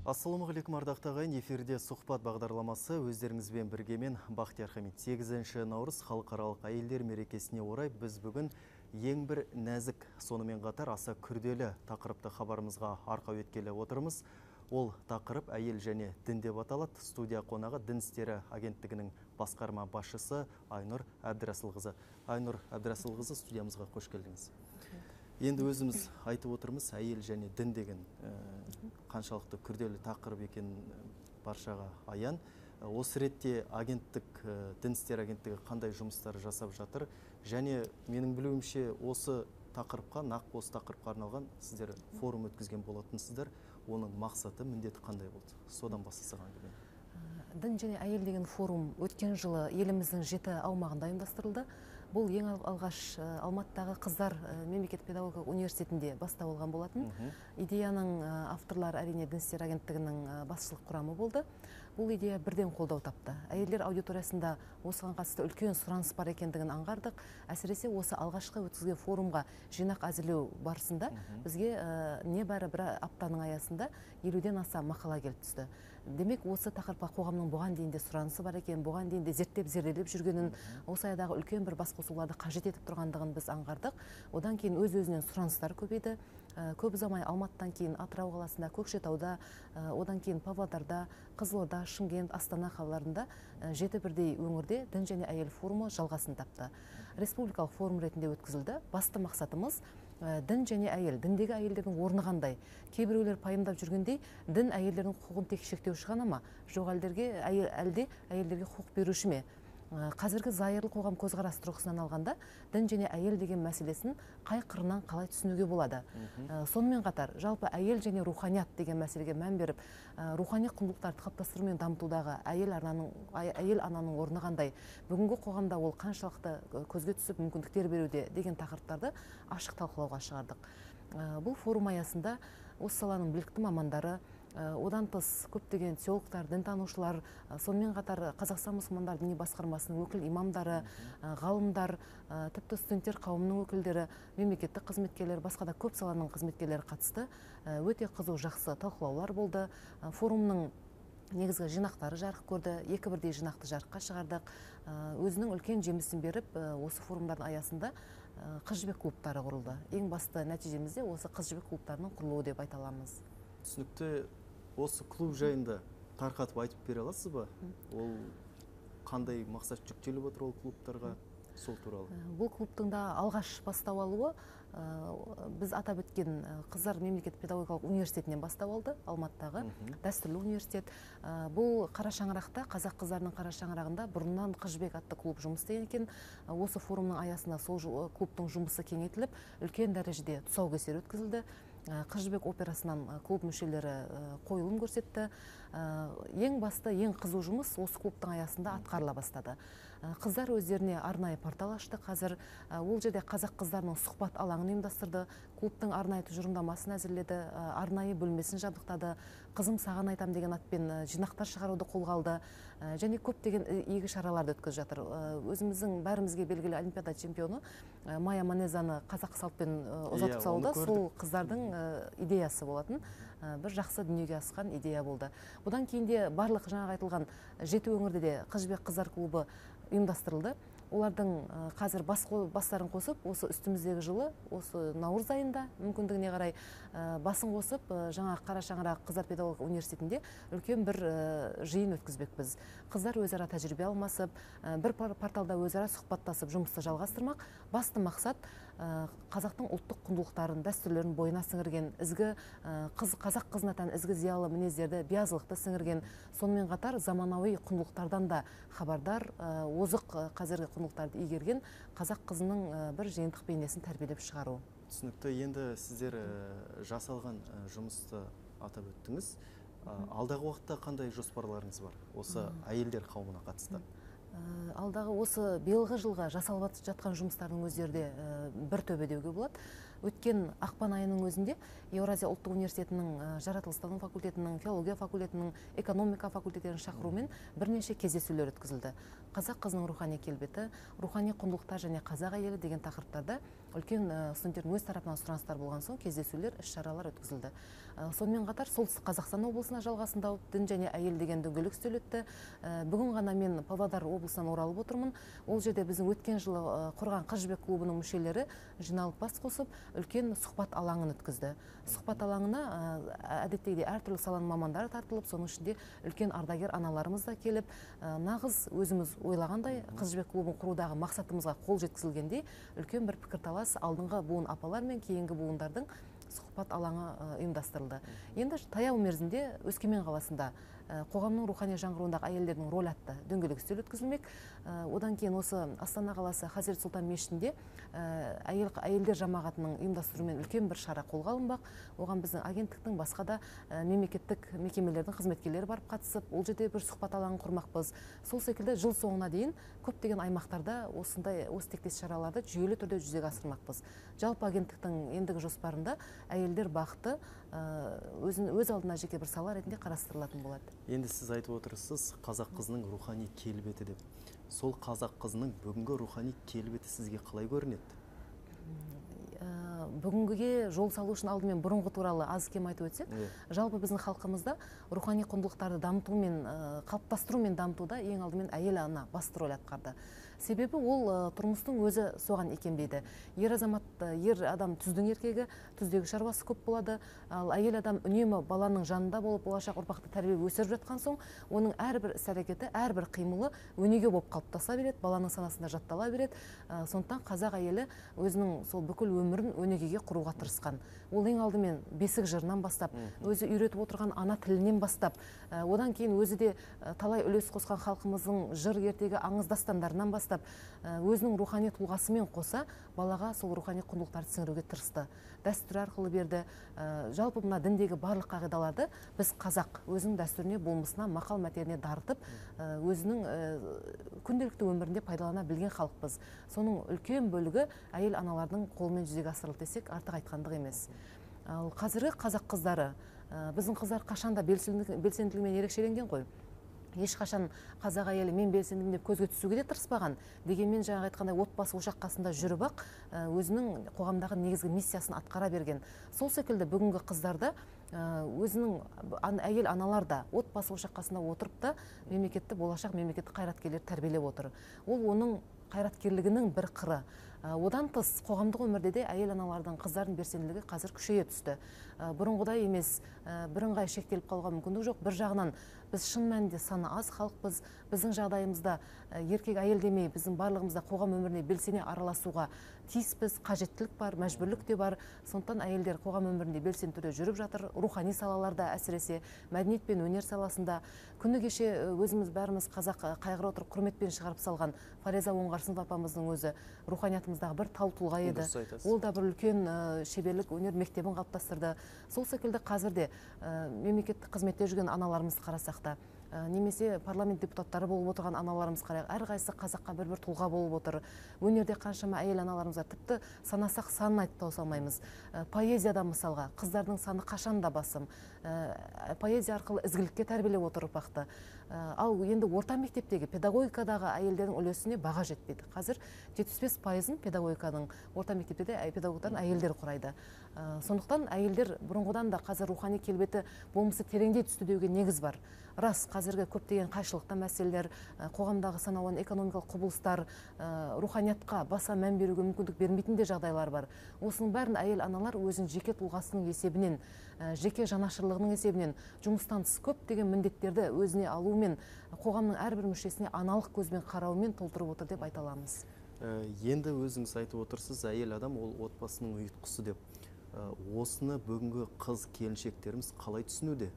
Ассалаумағалейкум ардақты ағайын, эфирде сұхбат бағдарламасы өздеріңізбен бірге мен Бақтияр Хамид. 8 наурыз халықаралық әйелдер мерекесіне орай біз бүгін ең бір нәзік, сонымен қатар аса күрделі тақырыпты хабарымызға арқау еткелі отырмыз. Ол тақырып әйел және дін деп аталады. Студия қонағы Дін істері агенттігінің басқарма басшысы Айнұр Әбдірасылқызы. Айнұр Әбдірасылқызы, студиямызға қош келдіңіз. Енді өзіміз айтып отырмыз, әйел және дін деген қаншалықты күрделі тақырып екен баршаға аян. Осы ретте агенттік, Дін істері агенттігі қандай жұмыстар жасап жатыр? Және менің білуімше осы тақырыпқа, нақ осы тақырыпқа арналған сіздер форум өткізген болатынсыздар. Оның мақсаты, міндеті қандай болды? Содан бастасақ әңгіме. Дін және әйел деген форум өткен жылы еліміздің 7 аумағында ұйымдастырылды. Бұл ең алғаш Алматыдағы Қыздар мемлекеттік педагогикалық университетінде бастау алған болатын. Идеяның авторлары әрине Дін істері агенттігінің басшылық құрамы болды. Бұл идея бірден қолдау тапты. Әйелдер аудиториясында осыған қатысты үлкен сұраныс бар екендігін аңғардық. Әсіресе осы алғашқы өткізген форумға жинақ әзірлеу барысында бізге небәрі бір аптаның аясында 50-ден аса мақала келіп түсті. Демек, осы тақырыпқа қоғамның бұған дейін де сұранысы бар екен, бұған дейін де зерттеп зерделеп жүргенін, осы аядағы үлкен бір басқосуларды қажет етіп тұрғандығын біз аңғардық. Одан кейін өз-өзінен сұраныстар көбейді. Көп ұзамай Алматыдан кейін Атырау қаласында, Көкшетауда, одан кейін Павлодарда, Қызылорда, Шымкент, Астана қалаларында 7 бірдей өңірде дін және әйел форумы жалғасын тапты. Республикалық форум ретінде өткізілді. Басты мақсатымыз дін және әйел, діндегі әйелдердің орны қандай? Кейбіреулер пайымдап жүргендей, дін әйелдердің құқығын тек шектеуші ғана ма? Жоқ, әлде әйелдерге құқық беруші ме? Қазіргі зайырлы қоғам көзқарас тұрғысынан алғанда, дін және әйел деген мәселесін қай қырынан қалай түсінуге болады. Сонымен қатар, жалпы әйел және руханият деген мәселеге мән беріп, рухани құндылықтарды қалыптастыру мен дамытудағы әйел ананың орны қандай, бүгінгі қоғамда ол қаншалықты көзге түсіп мүмкіндіктер беруде деген тақырыптарды ашық талқылауға шығардық. Бұл форум аясында осы саланың білікті мамандары, одан тыс көптеген теологтар, дінтанушылар, сонымен қатар Қазақстан мұсылмандар діни басқармасының өкіл имамдары, ғалымдар, тіпті студенттер қауымының өкілдері, мемлекеттік қызметкерлер, басқа да көп саланың қызметкерлері қатысты. Өте қызу жақсы талқылаулар болды. Форумның негізгі жинақтары жарық көрді, 2 бірдей жинақты жарыққа шығардық. Өзінің үлкен жемісін беріп, осы форумдардың аясында қыз жібек клубтары құрылды. Ең басты нәтижемізде осы қыз жібек клубтарының құрылуы деп айта аламыз. Түсінікті, осы клуб жайында тарқатып айтып бере аласыз ба? Ол қандай мақсат жүктеліп отыр ол клубтарға? Сол туралы. Бұл клубтың да алғаш бастау алуы біз атап өткен Қыздар мемлекеттік педагогикалық университетінен бастау алды, Алматыдағы дәстүрлі университет. Бұл қара шаңырақта, қазақ қыздарының қара шаңырағында бұрыннан қыз жібек атты клуб жұмыс істеген екен. Осы форумның аясында сол клубтың жұмысы кеңейтіліп, үлкен дәрежеде тұсаукесер өткізілді. Қыз жібек операсынан клуб мүшелері қойылым көрсетті. Ең басты, ең қызу жұмыс осы клубтың аясында атқарыла бастады. Қыздар өздеріне арнайы портал ашты. Қазір ол жерде қазақ қыздарының сұхбат алаңын ұйымдастырды. Клубтың арнайы тұжырымдамасын әзірледі, арнайы бөлмесін жабдықтады. Қызым саған айтам деген атпен жинақтар шығаруды қолға алды. Және көптеген игі шараларды өткізіп жатыр. Өзіміздің бәрімізге белгілі олимпиада чемпионы Майя Манезаны қазақ салтпен ұзатып салуда, сол қыздардың идеясы болатын, бір жақсы дүниеге асқан идея болды. Бұдан кейін де барлық жаңағы айтылған 7 өңірде де қыз жібек қыздар клубы ұйымдастырылды. Олардың қазір бастарын қосып, осы үстіміздегі жылы, осы наурыз айында мүмкіндігіне қарай басын қосып, жаңа қара шаңырақ Қыздар педагогикалық университетінде үлкен бір жиын өткізбекпіз. Қыздар өзара тәжірибе алмасып, бір порталда өзара сұхбаттасып жұмысты жалғастырмақ. Басты мақсат қазақтың ұлттық құндылықтарын, дәстүрлерін бойына сіңірген, қазақ қызына тән ізгі зиялы мінездерді, биязылықты сіңірген, сонымен қатар заманауи құндылықтардан да хабардар, озық қазіргі құндылықтарды игерген қазақ қызының бір жиынтық бейнесін тәрбиелеп шығару. Түсінікті. Енді сіздер жасалған жұмысты атап өттіңіз. Алдағы уақытта қандай жоспарларыңыз бар осы әйелдер қауымына қатысты? Алдағы осы биылғы жылға жасалып жатқан жұмыстардың өздері де бір төбе деуге болады. Өткен ақпан айының өзінде Еуразия ұлттық университетінің жаратылыстану факультетінің, филология факультетінің, экономика факультеттерінің шақыруымен бірнеше кездесулер өткізілді. Қазақ қызының рухани келбеті, рухани құндылықтар және қазақ әйелі деген тақырыптарда үлкен студенттердің өз тарапынан сұраныстар болған соң кездесулер, іс-шаралар өткізілді. Сонымен қатар Солтүстік Қазақстан облысына жалғасында дін және әйел деген дөңгелек үстел өтті. Бүгін ғана мен Павлодар облысынан оралып отырмын. Ол жерде біздің өткен жылы құрған Қыз жібек клубының мүшелері жиналып бас қосып үлкен сұхбат алаңын өткізді. Сұхбат алаңына әдеттегідей әртүрлі саланың мамандары тартылып, соның ішінде үлкен ардагер аналарымыз да келіп, нағыз өзіміз ойлағандай Қыз жібек клубын құрудағы мақсатымызға қол жеткізілгендей үлкен бір пікірталас алдыңғы буын апалар мен кейінгі буындардың сұхбат алаңы ұйымдастырылды. Енді таяу мерзімде Өскемен қаласында қоғамның рухани жаңғыруындағы әйелдердің рөлі атты дөңгелек үстел өткізілмек. Одан кейін осы Астана қаласы Хазірет Сұлтан мешітінде әйелдер жамағатының ұйымдастыруымен үлкен бір шара қолға алынбақ. Оған біздің агенттіктің басқа да мемлекеттік мекемелердің қызметкерлері барып қатысып, ол жерде бір сұхбат алаңын құрмақпыз. Сол секілді жыл соңына дейін көптеген аймақтарда осы тектес шараларды жүйелі түрде жүзеге асырмақпыз. Жалпы агенттіктің ендігі жоспарында әйелдер бақыты өз алдына жеке бір сала ретінде қарастырылатын болады. Енді сіз айтып отырсыз қазақ қызының рухани келбеті деп. Сол қазақ қызының бүгінгі рухани келбеті сізге қалай көрінеді? Бүгінгіге жол салу үшін алдымен бұрынғы туралы аз кем айтып өтсек, жалпы біздің халқымызда рухани құндылықтарды дамыту мен қалыптастыру мен дамытуда ең алдымен әйел ана басты рөл атқарды. Себебі ол тұрмыстың өзі соған икемдейді. Ер адам түздің еркегі, түздегі шаруасы көп болады. Ал әйел адам үнемі баланың жанында болып, болашақ ұрпақты тәрбиелеп өсіріп жатқан соң, оның әрбір іс-әрекеті, әрбір қимылы өнеге болып қалыптаса береді, баланың санасында жаттала береді. Сондықтан қазақ әйелі өзінің сол бүкіл өмірін өнегеге құруға тырысқан. Ол ең алдымен бесік жырынан бастап, өзі үйретіп отырған ана тілінен бастап, одан кейін өзі де талай үлес қосқан халқымыздың жыр ертегі аңыз дастандарынан бастап, өзінің рухани тұлғасымен қоса балаға сол рухани құндылықтарды сіңіруге тырысты. Дәстүр арқылы берді. Жалпы мына діндегі барлық қағидаларды біз қазақ өзінің дәстүріне, болмысына, мақал мәтеліне дарытып, өзінің күнделікті өмірінде пайдалана білген халықпыз. Соның үлкен бөлігі әйел аналардың қолымен жүзеге асырылды десек артық айтқандық емес. Ал қазіргі қазақ қыздары, біздің қыздар қашанда белсенділігімен ерекшеленген ғой. Ешқашан қазақ әйелі мен белсендімін деп көзге түсуге де тырыспаған. Дегенмен жаңа айтқандай отбасы ошақ қасында жүріп ақ өзінің қоғамдағы негізгі миссиясын атқара берген. Сол секілді бүгінгі қыздарда өзінің әйел аналар да отбасы ошақ қасында отырып та мемлекетті, болашақ мемлекетті қайраткерлер тәрбиелеп отыр. Ол оның қайраткерлігінің бір қыры. Одан тыс қоғамдық өмірде де әйел аналардың, қыздардың белсенділігі қазір күшейе түсті. Бұрынғыдай емес, бірыңғай шектеліп қалуға мүмкіндік жоқ. Бір жағынан біз шын мәнінде саны аз халықпыз. Біздің жағдайымызда еркек әйел демей, біздің барлығымызда қоғам өміріне белсене араласуға тиіспіз, қажеттілік бар, мәжбүрлік те бар. Сондықтан әйелдер қоғам өмірінде белсенді түрде жүріп жатыр. Рухани салаларда, әсіресе мәдениет пен өнер саласында. Күні кеше өзіміз бәріміз қазақ қайғыра отырып құрметпен шығарып салған Фариза Оңғарсынова апамыздың өзі руханиятымыздағы бір тау тұлға еді. Ол да бір үлкен шеберлік өнер мектебін қалыптастырды. Сол секілді қазірде мемлекеттік қызметте жүрген аналарымызды қарасақ та, немесе парламент депутаттары болып отырған аналарымыз қарайық, әрқайсысы қазаққа бір тұлға болып отыр. Өнерде қаншама әйел аналарымыз бар, тіпті санасақ санын айтып тауыса алмаймыз. Поэзияда мысалға қыздардың саны қашанда басым. Поэзия арқылы ізгілікке тәрбиелеп отыр ұрпақты. Ал енді орта мектептегі педагогикадағы әйелдердің үлесіне баға жетпейді. Қазір 75%-ын педагогиканың орта мектепте де педагогтардың әйелдер құрайды. Сондықтан әйелдер бұрынғыдан да қазір рухани келбеті болмысы тереңдей түсті деуге негіз бар. Рас, қазіргі көптеген қайшылықты мәселелер, қоғамдағы сан алуан экономикалық құбылыстар, руханиятқа баса мән беруге мүмкіндік бермейтін де жағдайлар бар. Осының бәрін әйел аналар өзінің жеке тұлғасының есебінен, жеке жанашырлығының есебінен жұмыстан тыс көптеген міндеттерді өзіне алуымен, қоғамның әрбір мүшесіне аналық көзбен қарауымен толтырып отыр деп айта аламыз. Енді өзіңіз айтып отырсыз, әйел адам ол отбасының ұйытқысы деп. Осыны бүгінгі қыз келіншектеріміз қалай түсінуде?